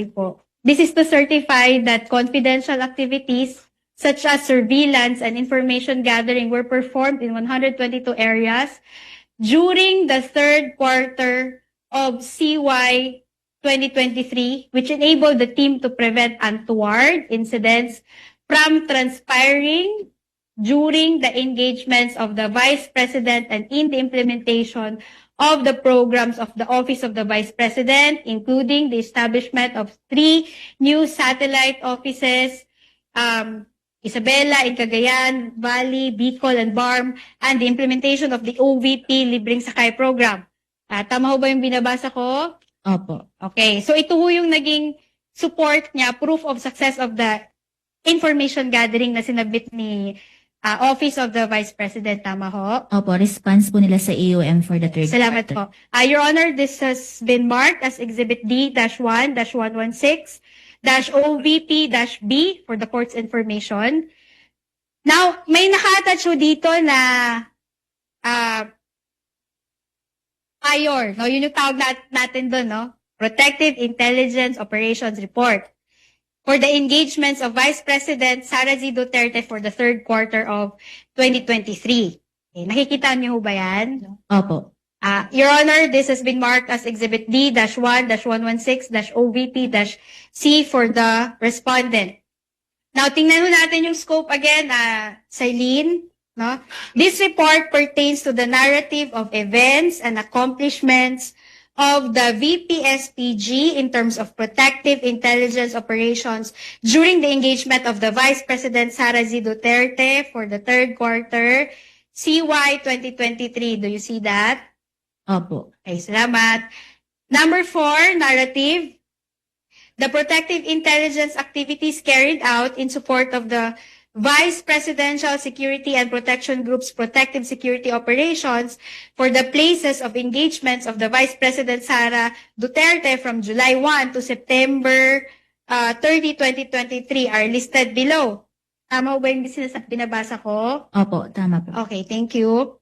po. This is to certify that confidential activities such as surveillance and information gathering were performed in 122 areas during the third quarter of CY 2023, which enabled the team to prevent untoward incidents from transpiring during the engagements of the Vice President and in the implementation of the programs of the Office of the Vice President, including the establishment of 3 new satellite offices, Isabela in Cagayan Valley, Bicol, and BARM, and the implementation of the OVP Libreng Sakay Program. Tama ho ba yung binabasa ko? Opo. Okay, so ito ho yung naging support niya, proof of success of the information gathering na sinabit ni Office of the Vice President. Tama ho? Opo, response po nila sa AOM for the third Salamat quarter. po. Your Honor, this has been marked as Exhibit D-1-116-OVP-B for the court's information. Now, may naka-attach ho dito na PIOR, no? Yun yung tawag natin doon, no? Protective Intelligence Operations Report for the engagements of Vice President Sara Z. Duterte for the third quarter of 2023. Okay, nakikita niyo ho ba yan? Opo. Your Honor, this has been marked as Exhibit D-1-116-OVP-C for the respondent. Now, tingnan mo natin yung scope again, Celine. No? This report pertains to the narrative of events and accomplishments of the VPSPG in terms of protective intelligence operations during the engagement of the Vice President Sara Z. Duterte for the third quarter CY 2023. Do you see that? Opo. Okay, salamat. Number 4, narrative. The protective intelligence activities carried out in support of the Vice Presidential Security and Protection Group's protective security operations for the places of engagements of the Vice President Sara Duterte from July 1 to September 30, 2023 are listed below. Tama ba yung binabasa ko? Opo, tama po. Okay, thank you.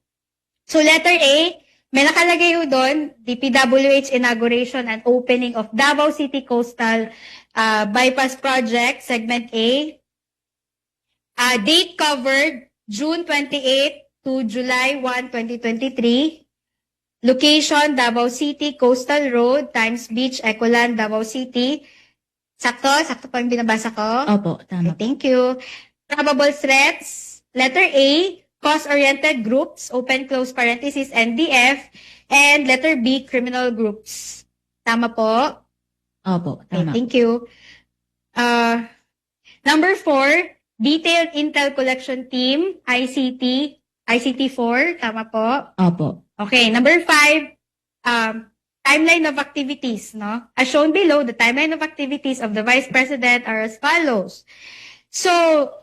So letter A, may nakalagay ho doon, DPWH inauguration and opening of Davao City Coastal Bypass Project, Segment A. Date covered, June 28 to July 1, 2023. Location, Davao City, Coastal Road, Times Beach, Ecoland, Davao City. Sakto? Sakto pa yung binabasa ko? Opo, tama. Okay, thank you. Probable threats, letter A, cause-oriented groups, open close parenthesis, NDF, and letter B, criminal groups. Tama po? Opo, Okay, tama. thank you. Number 4, detailed intel collection team, ICT4, tama po? Opo. Okay, number 5, timeline of activities, no? As shown below, the timeline of activities of the Vice President are as follows. So,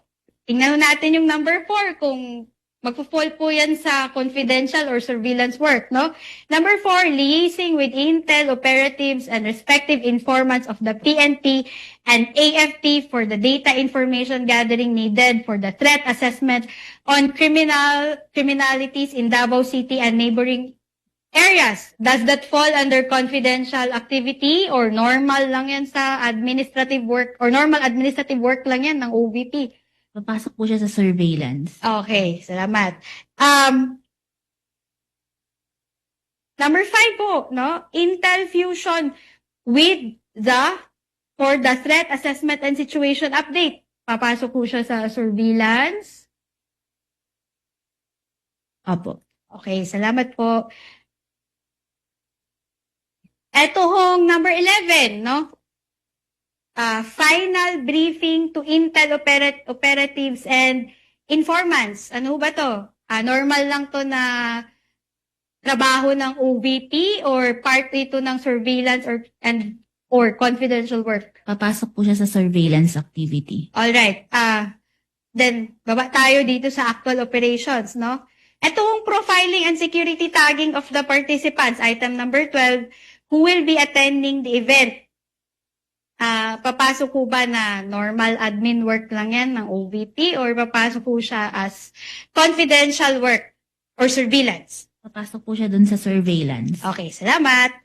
tingnan natin yung number 4 kung magpo-fall po yan sa confidential or surveillance work, no? Number 4, liaising with intel operatives and respective informants of the PNP and AFP for the data information gathering needed for the threat assessment on criminalities in Davao City and neighboring areas. Does that fall under confidential activity or normal lang yan sa administrative work or normal administrative work lang yan ng OVP? Papasok po siya sa surveillance. Okay, salamat. Number 5 po, no? Intel fusion with for the threat assessment and situation update. Papasok po siya sa surveillance. Opo. Okay, salamat po. Ito hong number 11, no? Final briefing to intel operatives and informants. Ano ba to? Normal lang to na trabaho ng OVP or part ito ng surveillance or confidential work? Papasok po siya sa surveillance activity. Alright. Then, baba tayo dito sa actual operations, no? Itong profiling and security tagging of the participants, item number 12, who will be attending the event. Papasok po ba na normal admin work lang yan ng OVP or papasok po siya as confidential work or surveillance? Papasok po siya dun sa surveillance. Okay, salamat.